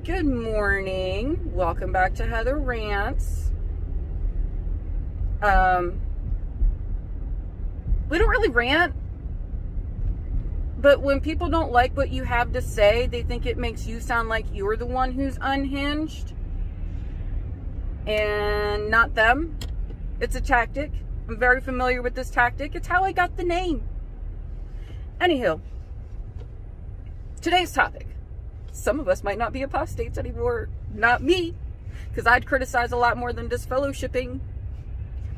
Good morning. Welcome back to Heather Rants. We don't really rant, but when people don't like what you have to say, they think it makes you sound like you're the one who's unhinged and not them. It's a tactic. I'm very familiar with this tactic. It's how I got the name. Anywho, today's topic. Some of us might not be apostates anymore. Not me, because I'd criticize a lot more than disfellowshipping.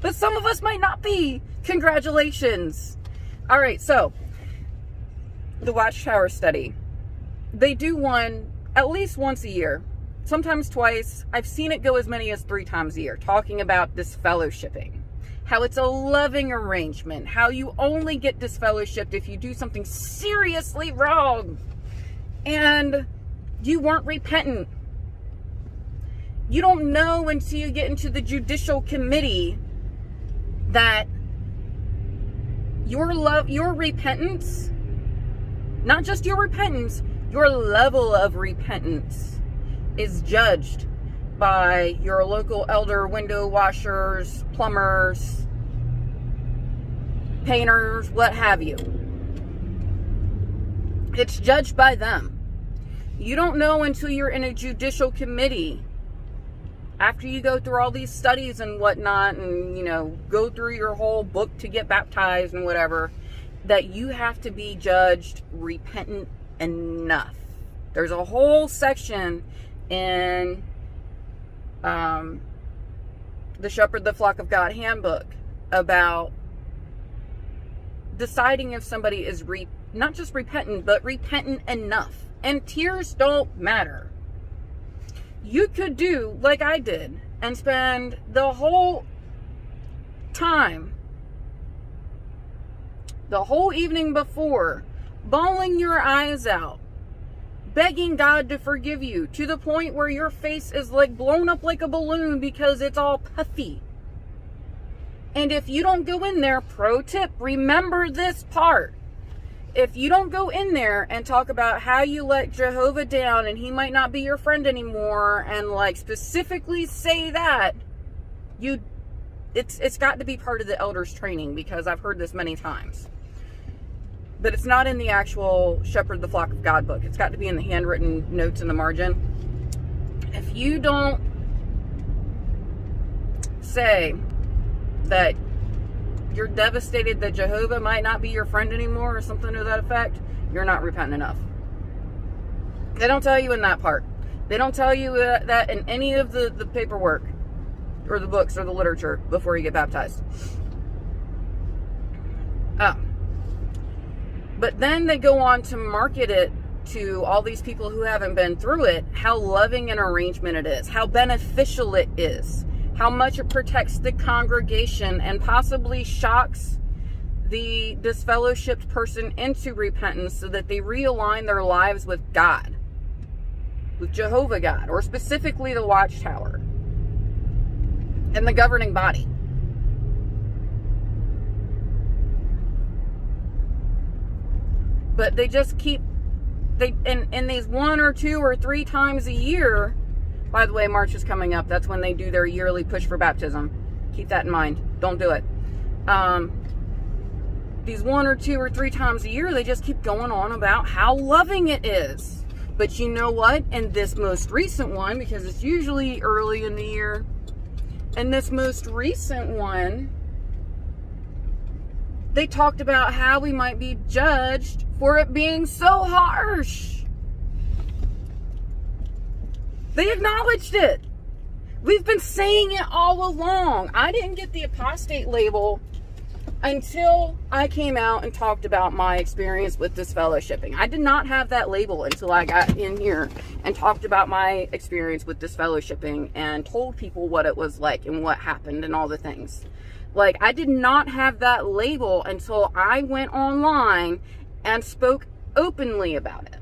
But some of us might not be. Congratulations. All right, so the Watchtower study. They do one at least once a year, sometimes twice. I've seen it go as many as 3 times a year, talking about disfellowshipping. How it's a loving arrangement. How you only get disfellowshipped if you do something seriously wrong. And you weren't repentant. You don't know until you get into the judicial committee that your repentance, not just your repentance, your level of repentance is judged by your local elder, window washers, plumbers, painters, what have you. It's judged by them. You don't know until you're in a judicial committee, after you go through all these studies and whatnot, and, you know, go through your whole book to get baptized and whatever, that you have to be judged repentant enough. There's a whole section in the Shepherd the Flock of God handbook about deciding if somebody is not just repentant, but repentant enough. And tears don't matter. You could do like I did and spend the whole time, the whole evening before, bawling your eyes out, begging God to forgive you, to the point where your face is like blown up like a balloon because it's all puffy. And if you don't go in there, pro tip, remember this part. If you don't go in there and talk about how you let Jehovah down and he might not be your friend anymore, and like specifically say that, it's got to be part of the elders training, because I've heard this many times. But it's not in the actual Shepherd the Flock of God book. It's got to be in the handwritten notes in the margin. If you don't say that you're devastated that Jehovah might not be your friend anymore or something to that effect, you're not repentant enough. They don't tell you in that part. They don't tell you that in any of the paperwork or the books or the literature before you get baptized. But then they go on to market it to all these people who haven't been through it, how loving an arrangement it is, how beneficial it is, how much it protects the congregation and possibly shocks the disfellowshipped person into repentance so that they realign their lives with God, with Jehovah God, or specifically the Watchtower and the governing body. But they just keep, in these 1 or 2 or 3 times a year. By the way, March is coming up. That's when they do their yearly push for baptism. Keep that in mind. Don't do it. These 1 or 2 or 3 times a year, they just keep going on about how loving it is. But you know what? In this most recent one, because it's usually early in the year, in this most recent one, they talked about how we might be judged for it being so harsh. They acknowledged it. We've been saying it all along. I didn't get the apostate label until I came out and talked about my experience with disfellowshipping. I did not have that label until I got in here and talked about my experience with disfellowshipping and told people what it was like and what happened and all the things. Like, I did not have that label until I went online and spoke openly about it.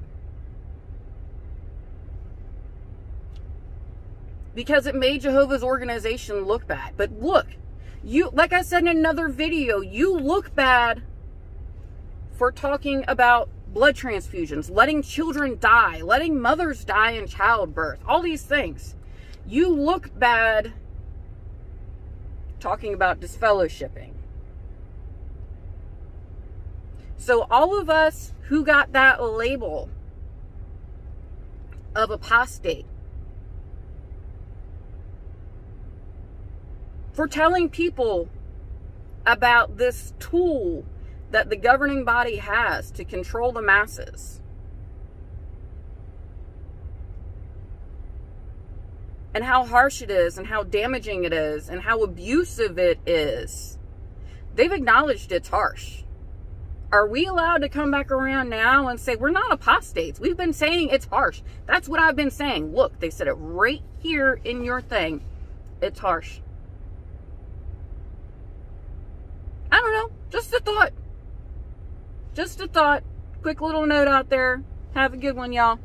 Because it made Jehovah's organization look bad. But look, you, like I said in another video, you look bad for talking about blood transfusions, letting children die, letting mothers die in childbirth, all these things. You look bad talking about disfellowshipping. So all of us who got that label of apostate for telling people about this tool that the governing body has to control the masses, and how harsh it is, and how damaging it is, and how abusive it is. They've acknowledged it's harsh. Are we allowed to come back around now and say, we're not apostates? We've been saying it's harsh. That's what I've been saying. Look, they said it right here in your thing. It's harsh. I don't know. Just a thought. Just a thought. Quick little note out there. Have a good one, y'all.